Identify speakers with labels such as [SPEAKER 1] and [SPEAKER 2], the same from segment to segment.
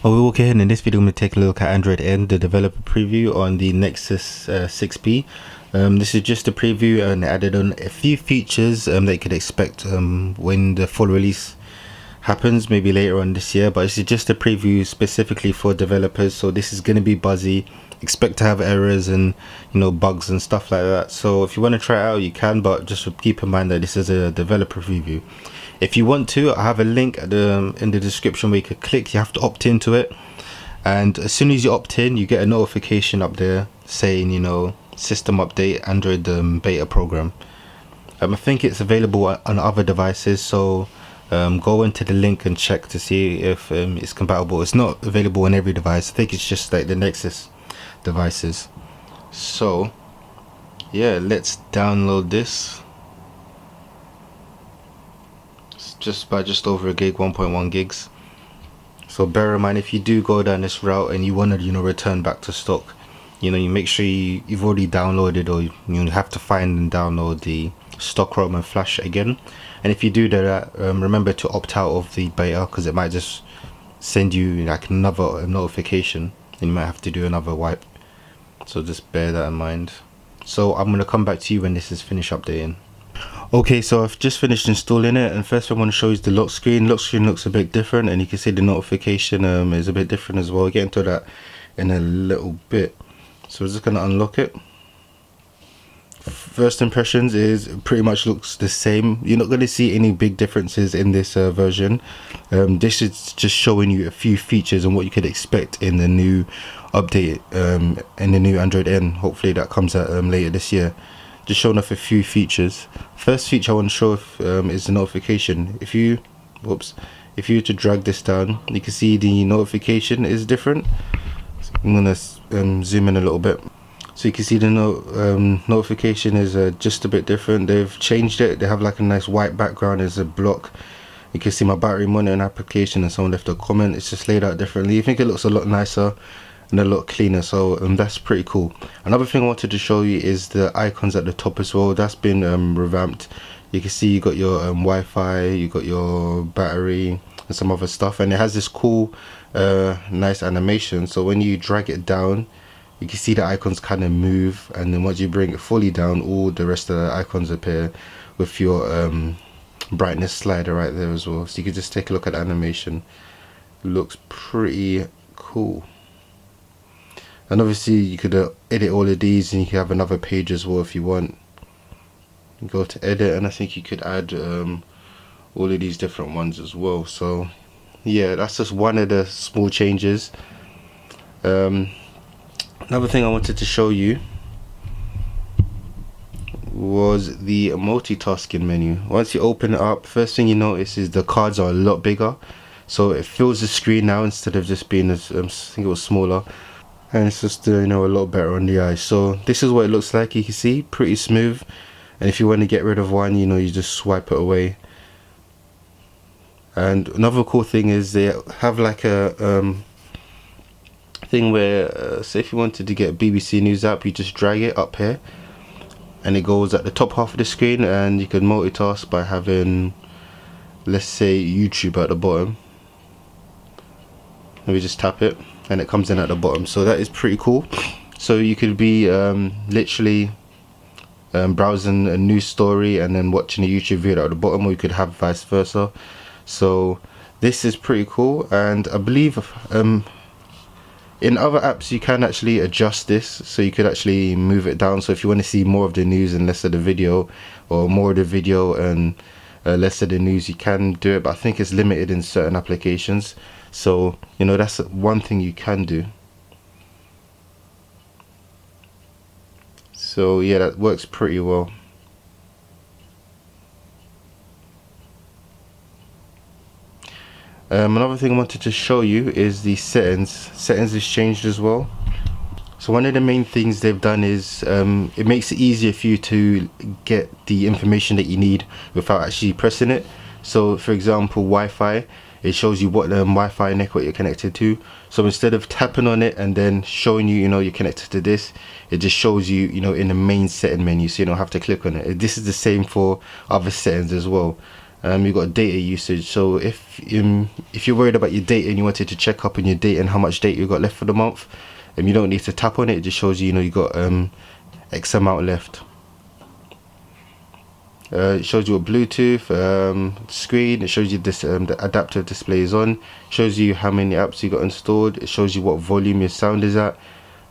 [SPEAKER 1] Oawalker here, and in this video I'm going to take a look at Android N, the developer preview on the Nexus 6P. This is just a preview and added on a few features that you could expect when the full release happens, maybe later on this year. But this is just a preview specifically for developers, so this is going to be buzzy. Expect to have errors and bugs and stuff like that. So if you want to try it out, you can, but just keep in mind that this is a developer preview. If you want to, I have a link in the description where you could click. You have to opt into it, and as soon as you opt in, you get a notification up there saying system update Android beta program. I think it's available on other devices, so go into the link and check to see if it's compatible. It's not available on every device. I think it's just like the Nexus devices. So yeah, let's download this. Just over a gig, 1.1 gigs. So bear in mind, if you do go down this route and you want to return back to stock, you make sure you've already downloaded, or you have to find and download the stock ROM and flash it again. And if you do that, remember to opt out of the beta, because it might just send you like another notification and you might have to do another wipe. So just bear that in mind. So I'm going to come back to you when this is finished updating. Okay, so I've just finished installing it, and first thing I want to show you is the lock screen. Lock screen looks a bit different, and you can see the notification is a bit different as well. We'll get into that in a little bit. So we're just going to unlock it. First impressions is pretty much looks the same. You're not going to see any big differences in this version. This is just showing you a few features and what you could expect in the new update, in the new Android N. Hopefully that comes out later this year. Just showing off a few features. First feature I want to show off is the notification. If you were to drag this down, you can see the notification is different. So I'm gonna zoom in a little bit, so you can see the notification is just a bit different. They've changed it. They have like a nice white background as a block. You can see my battery monitoring application, and someone left a comment. It's just laid out differently. I think it looks a lot nicer and a lot cleaner, so that's pretty cool. Another thing I wanted to show you is the icons at the top as well. That's been revamped. You can see you got your Wi-Fi, you got your battery and some other stuff, and it has this cool nice animation. So when you drag it down, you can see the icons kind of move, and then once you bring it fully down, all the rest of the icons appear with your brightness slider right there as well. So you can just take a look at the animation. It looks pretty cool. And obviously you could edit all of these, and you can have another page as well if you want. You go to edit, and I think you could add all of these different ones as well. So yeah, that's just one of the small changes. Another thing I wanted to show you was the multitasking menu. Once you open it up, first thing you notice is the cards are a lot bigger, so it fills the screen now instead of just being as I think it was smaller. And it's just a lot better on the eye. So this is what it looks like. You can see pretty smooth, and if you want to get rid of one, you just swipe it away. And another cool thing is they have like a thing where say if you wanted to get a BBC News app, you just drag it up here and it goes at the top half of the screen, and you can multitask by having, let's say, YouTube at the bottom. Let me just tap it and it comes in at the bottom. So that is pretty cool. So you could be literally browsing a news story and then watching a YouTube video at the bottom, or you could have vice versa. So this is pretty cool, and I believe in other apps you can actually adjust this, so you could actually move it down. So if you want to see more of the news and less of the video, or more of the video and less of the news, you can do it, but I think it's limited in certain applications. So that's one thing you can do. So yeah, that works pretty well. Another thing I wanted to show you is the settings. Settings has changed as well. So one of the main things they've done is it makes it easier for you to get the information that you need without actually pressing it. So for example, Wi-Fi, it shows you what Wi-Fi network you're connected to. So instead of tapping on it and then showing you, you're connected to this, it just shows you, in the main setting menu, so you don't have to click on it. This is the same for other settings as well. You got data usage. So if you're worried about your data and you wanted to check up on your data and how much data you got left for the month, you don't need to tap on it. It just shows you, you got X amount left. It shows you a Bluetooth screen. It shows you this the adaptive display is on. It shows you how many apps you got installed. It shows you what volume your sound is at.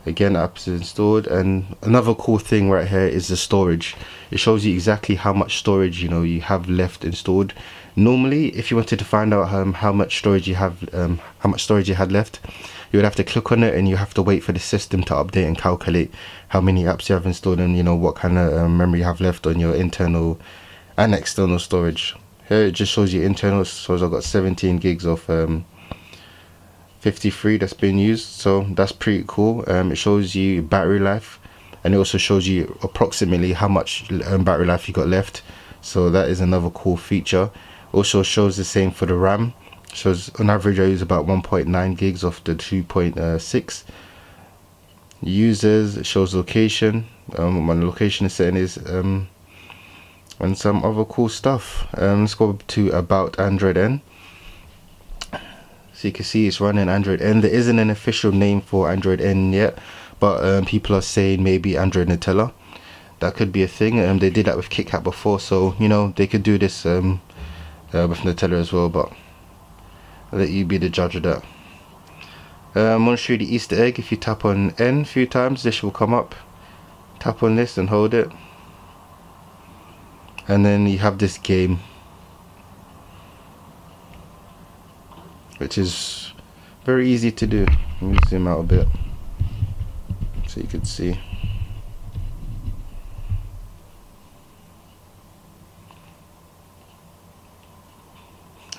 [SPEAKER 1] Again, apps installed. And another cool thing right here is the storage. It shows you exactly how much storage you have left installed. Normally, if you wanted to find out how much storage you have, how much storage you had left, you would have to click on it and you have to wait for the system to update and calculate how many apps you have installed and what kind of memory you have left on your internal and external storage. Here it just shows you internal. So I've got 17 gigs of 53 that's been used, so that's pretty cool. It shows you battery life, and it also shows you approximately how much battery life you got left, so that is another cool feature. Also shows the same for the RAM. Shows on average I use about 1.9 gigs of the 2.6. Users, it shows location, what my location setting is, and some other cool stuff. Let's go to about Android N. So you can see it's running Android N. There isn't an official name for Android N yet, but people are saying maybe Android Nutella. That could be a thing. They did that with KitKat before, so they could do this with Nutella as well, but I'll let you be the judge of that. I'm going to show you the Easter egg. If you tap on N a few times, this will come up. Tap on this and hold it, and then you have this game, which is very easy to do. Let me zoom out a bit so you can see.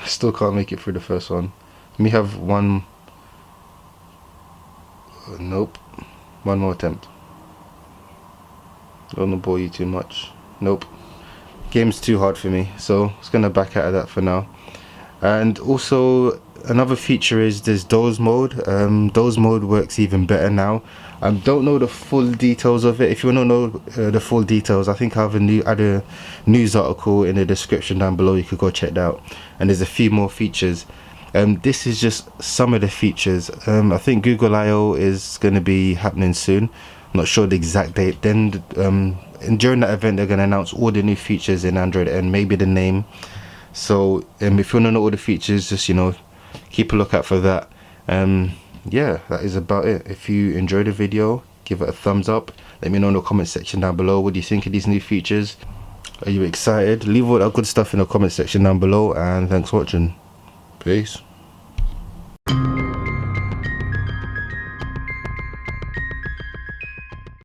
[SPEAKER 1] I still can't make it through the first one. Let me have one. Nope. One more attempt. Don't want to bore you too much. Nope. Game's too hard for me, so it's gonna back out of that for now. And also another feature is this doze mode. Doze mode works even better now. I don't know the full details of it. If you want to know the full details, I think I have a news article in the description down below. You could go check that out. And there's a few more features. This is just some of the features. I think Google I/O is going to be happening soon. I'm not sure the exact date. Then and during that event, they're going to announce all the new features in Android and maybe the name. So if you want to know all the features, just keep a lookout for that. Yeah, that is about it. If you enjoyed the video, give it a thumbs up. Let me know in the comment section down below. What do you think of these new features? Are you excited? Leave all that good stuff in the comment section down below, and thanks for watching. Peace.